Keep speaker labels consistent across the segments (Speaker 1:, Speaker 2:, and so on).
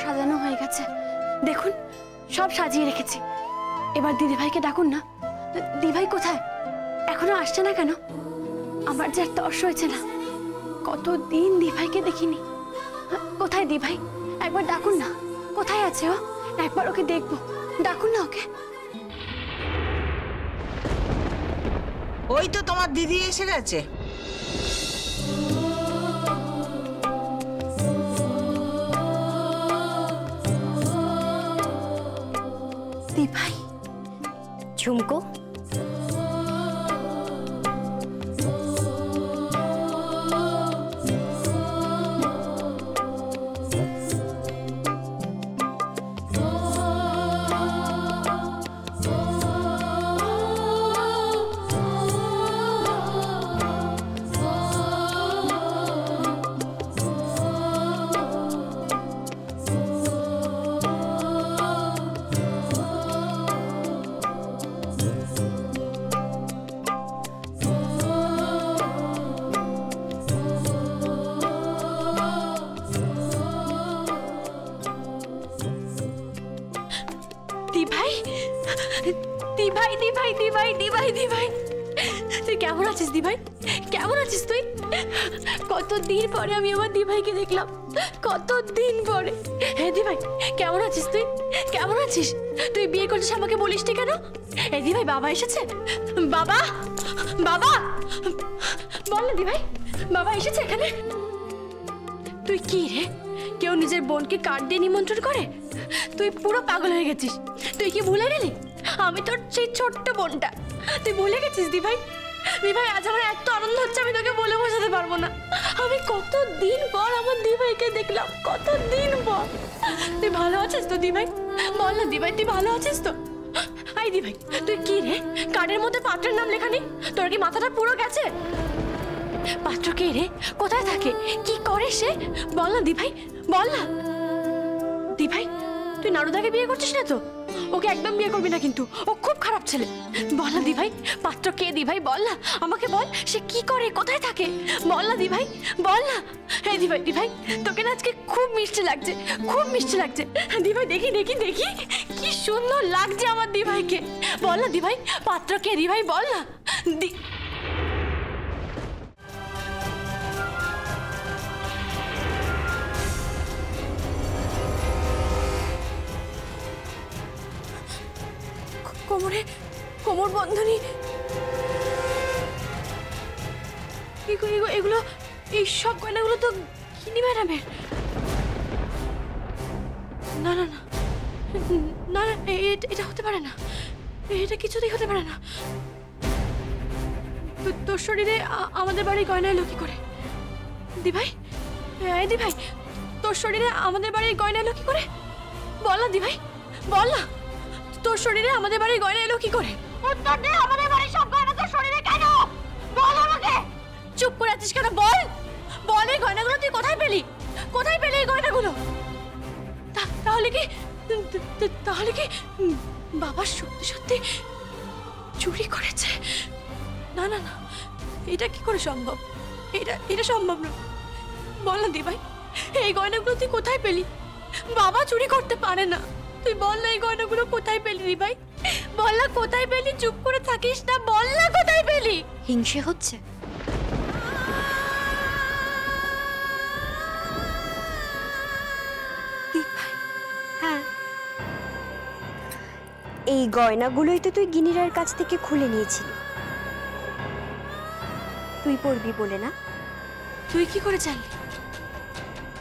Speaker 1: সাজানো হয়ে গেছে, দেখুন সব সাজিয়ে রেখেছি। এবার দিদিভাইকে ডাকুন না। দিদিভাই কোথায়? এখনো আসছে না কেন? আমার যে আর তর্স হয়েছে না, কতদিন দিদিভাইকে দেখিনি। কোথায় দিদিভাই? একবার ডাকুন না। কোথায় আছে ও? একবার ওকে দেখবো, ডাকুন না ওকে।
Speaker 2: ওই তো তোমার দিদি এসে গেছে।
Speaker 1: দিদিভাই।
Speaker 3: ঝুমকো,
Speaker 1: দিভাই দিভাই দিভাই দিভাই দিভাই, তুই কেমন আছিস দিভাই? কেমন আছিস তুই? কতদিন পরে আমি আমার দিভাইকে দেখলাম, কতদিন পরে। হ্যাঁ দিভাই, কেমন আছিস তুই? কেমন আছিস? তুই বিয়ে করছিস আমাকে বলিসনি কেন? এই দিভাই, বাবা এসেছে? বাবা, বাবা বল না দিভাই, বাবা এসেছে এখানে? তুই কি রে, কেউ নিজের বোনকে কার্ড দিয়ে নিমন্ত্রণ করে? তুই পুরো পাগল হয়ে গেছিস। তুই কি ভুলে গেলি আমি তোর সেই ছোট্ট বোনটা? তুই ভুলে গেছিস দিভাই? দিভাই, আজ আমার এত আনন্দ হচ্ছে আমি তোকে বলে বোঝাতে পারবো না। আমি কতদিন পর আমার দিভাইকে দেখলাম, কতদিন পর। তুই ভালো আছিস তো দিভাই? বল না দিভাই, তুই ভালো আছিস তো? আই দিভাই, তুই কি রে, কার্ডের মধ্যে পাত্রের নাম লেখা নেই? তোর কি মাথাটা পুরো গেছে? পাত্র কে রে? কোথায় থাকে? কি করে সে? বল না দিভাই, বল না। দিভাই, তুই নারুদাকে বিয়ে করছিস না তো? ওকে একদম বিয়ে করবি না কিন্তু, ও খুব খারাপ ছেলে। বল না দিভাই, পাত্র কে দিভাই? বল না, আমাকে বল, সে কি করে, কোথায় থাকে? বল না দিভাই, বল না। হ্যাঁ দিভাই, দিভাই তোকে না আজকে খুব মিষ্টি লাগছে, খুব মিষ্টি লাগছে। দিভাই দেখি দেখি দেখি, কি সুন্দর লাগছে আমার দিভাইকে। বল না দিভাই, পাত্র কে দিভাই? বল না। কোমরে কোমর বন্ধনী, এগুলো, এই সব গয়নাগুলো তো গিনি ম্যাডামের। না না না না না, এটা হতে পারে না, এটা কিছুতেই হতে পারে না। তোর শরীরে আমাদের বাড়ির গয়না এলো কি করে? দিভাই, এই দিভাই, তোর শরীরে আমাদের বাড়ির গয়না এলো কি করে? বল না দিভাই, বল না, তোর শরীরে আমাদের বাড়ির গয়না এলো কি করে? উত্তর দে, আমাদের বাড়ির সব গয়না তোর শরীরে কেন? বল আমাকে। চুপ করে আছিস কেন? বল, বল এই গয়নাগুলো তুই কোথায় পেলি? কোথায় পেলি এই গয়নাগুলো? তাহলে কি বাবা সত্যি সত্যি চুরি করেছে? না না না, এটা কি করে সম্ভব? এটা সম্ভব না। বল না দিভাই, এই গয়নাগুলো তুই কোথায় পেলি? বাবা চুরি করতে পারে না। তুই বল না, এই গয়নাগুলো কোথায় পেলি রে ভাই? বল না কোথায় পেলি? চুপ করে থাকিস না, বল না কোথায় পেলি?
Speaker 3: হিংসে হচ্ছে? হ্যাঁ, এই গয়নাগুলোই তো তুই গিনিরার কাছ থেকে খুলে নিয়েছিলি, তুই পরবি বলে না?
Speaker 1: তুই কি করে জানলি?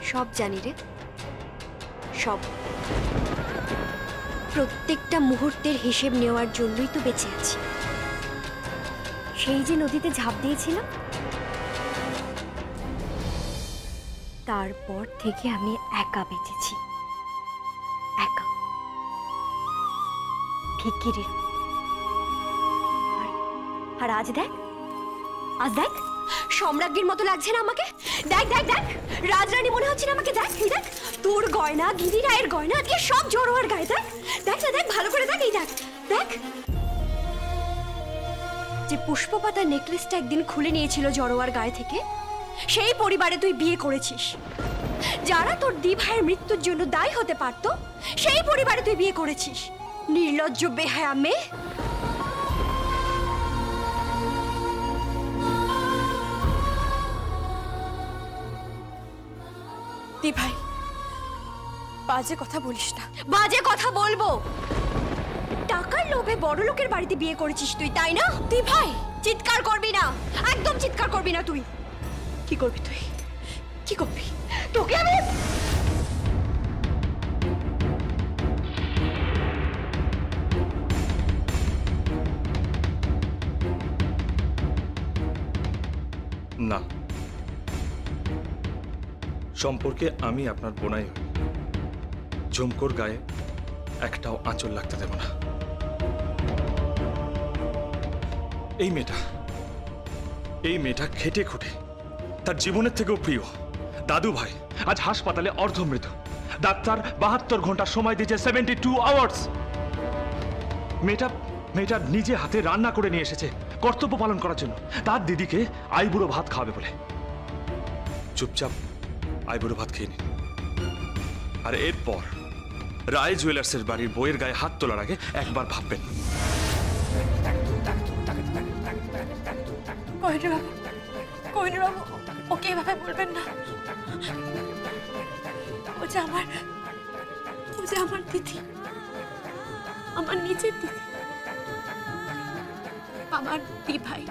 Speaker 3: সব জানি রে, সব। প্রত্যেকটা মুহূর্তের হিসেব নেওয়ার জন্যই তো বেঁচে আছি। সেই যে নদীতে ঝাঁপ দিয়েছিলাম, তারপর থেকে আমি একা বেঁচেছি, একা, ভিখিরির। আর আজ দেখ, আজ দেখ, সম্রাজ্ঞীর মতো লাগছে না আমাকে? দেখ দেখ দেখ, রাজরানী মনে হচ্ছে না আমাকে? দেখ, এই দেখ, তোর গয়না, গিরি রায়ের গয়না আজকে সব জড়োয়ার গায়ে। দেখ দেখ না, দেখ ভালো করে দেখ, এই দেখ দেখ। যে পুষ্পপাতার নেকলেসটা একদিন খুলে নিয়েছিল জড়োয়ার গায়ে থেকে, সেই পরিবারে তুই বিয়ে করেছিস। যারা তোর দি ভাইয়ের মৃত্যুর জন্য দায়ী হতে পারত সেই পরিবারে তুই বিয়ে করেছিস। নির্লজ্জ বেহায়া মেয়ে।
Speaker 1: দি ভাই বাজে কথা বলিস না।
Speaker 3: বাজে কথা বলবো? টাকার লোভে বড় লোকের বাড়িতে বিয়ে করেছিস তুই, তাই না?
Speaker 1: দি ভাই
Speaker 3: চিৎকার করবি না, একদম চিৎকার করবি না। তুই
Speaker 1: কি করবি? তুই কি করবি?
Speaker 3: তোকে আমি
Speaker 4: না, সম্পর্কে আমি আপনার বোনাই হই। ঝুমকোর গায়ে একটাও আঁচল লাগতে দেব না। এই মেয়েটা খেটে খুঁটে তার জীবনের থেকেও প্রিয় দাদু ভাই আজ হাসপাতালে অর্ধমৃত। ডাক্তার 72 ঘন্টা সময় দিয়েছে, 72 আওয়ার্স। মেয়েটা নিজে হাতে রান্না করে নিয়ে এসেছে কর্তব্য পালন করার জন্য, তার দিদিকে আইবুড়ো ভাত খাওয়াবে বলে। চুপচাপ আইবুড়ো ভাত খেয়ে নিন। আর এরপর রায় জুয়েলার্সের বাড়ির বইয়ের গায়ে হাত তোলার আগে একবার ভাববেন।
Speaker 1: কোহিনূর বাবু ওকে এভাবে বলবেন না। ও যে আমার দিদি, আমার নিজের দিদি, আমার দি ভাই।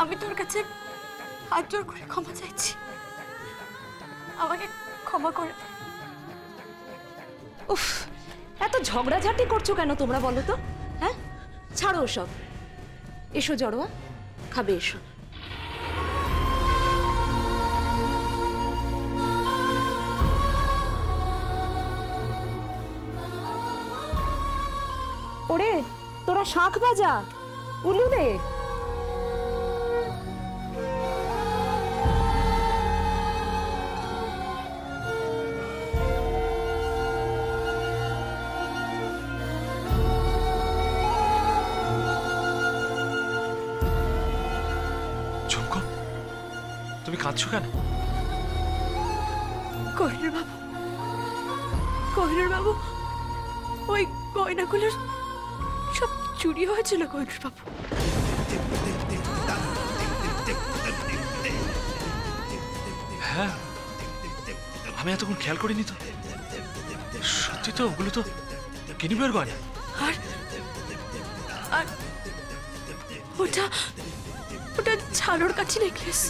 Speaker 1: আমি তোর কাছে হাত জোড় করে ক্ষমা চাইছি, আমাকে ক্ষমা করে দে।
Speaker 5: উফ, এত ঝগড়াঝাটি করছো কেন তোমরা বলো তো? হ্যাঁ, ছাড়ো ওসব। এসো জড়োয়া, খাবে এসো। ওরে তোরা শাঁখ বাজা, উলু দে।
Speaker 4: ঝুমকো, তুমি কাঁদছো কেন?
Speaker 1: কোহিনূর বাবু ওই গয়নাগুলো সব চুরি হয়েছিল। কোহিনূর বাবু
Speaker 4: হ্যাঁ, আমি এতক্ষণ খেয়াল করিনি তো। সত্যি তো, ওগুলো তো কিনিবের গয়না।
Speaker 1: আর আর ওটা ঝালোর কাছে নেকলেস।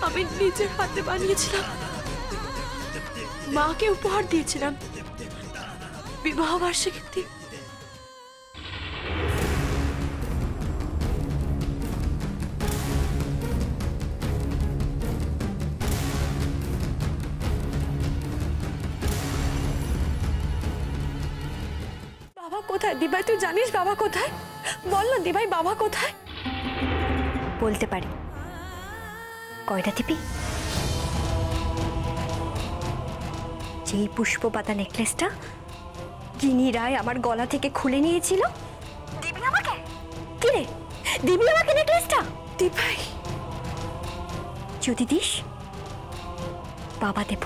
Speaker 1: আমি নিজের হাতে বানিয়েছিলাম, মাকে উপহার দিয়েছিলাম বিবাহ বার্ষিকীর দিন। বাবা কোথায়? দিভাই তুই জানিস বাবা কোথায়? বল না দিভাই, বাবা কোথায়?
Speaker 3: বলতে পারি। কয়টা দিবি? যেই পুষ্প পাতা নেকলেসটা যিনি রায় আমার গলা থেকে খুলে নিয়েছিল, দিবি আমাকে? কি রে, দিবি আমাকে নেকলেসটা?
Speaker 1: দিভাই
Speaker 3: যদি দিস বাবা দেব।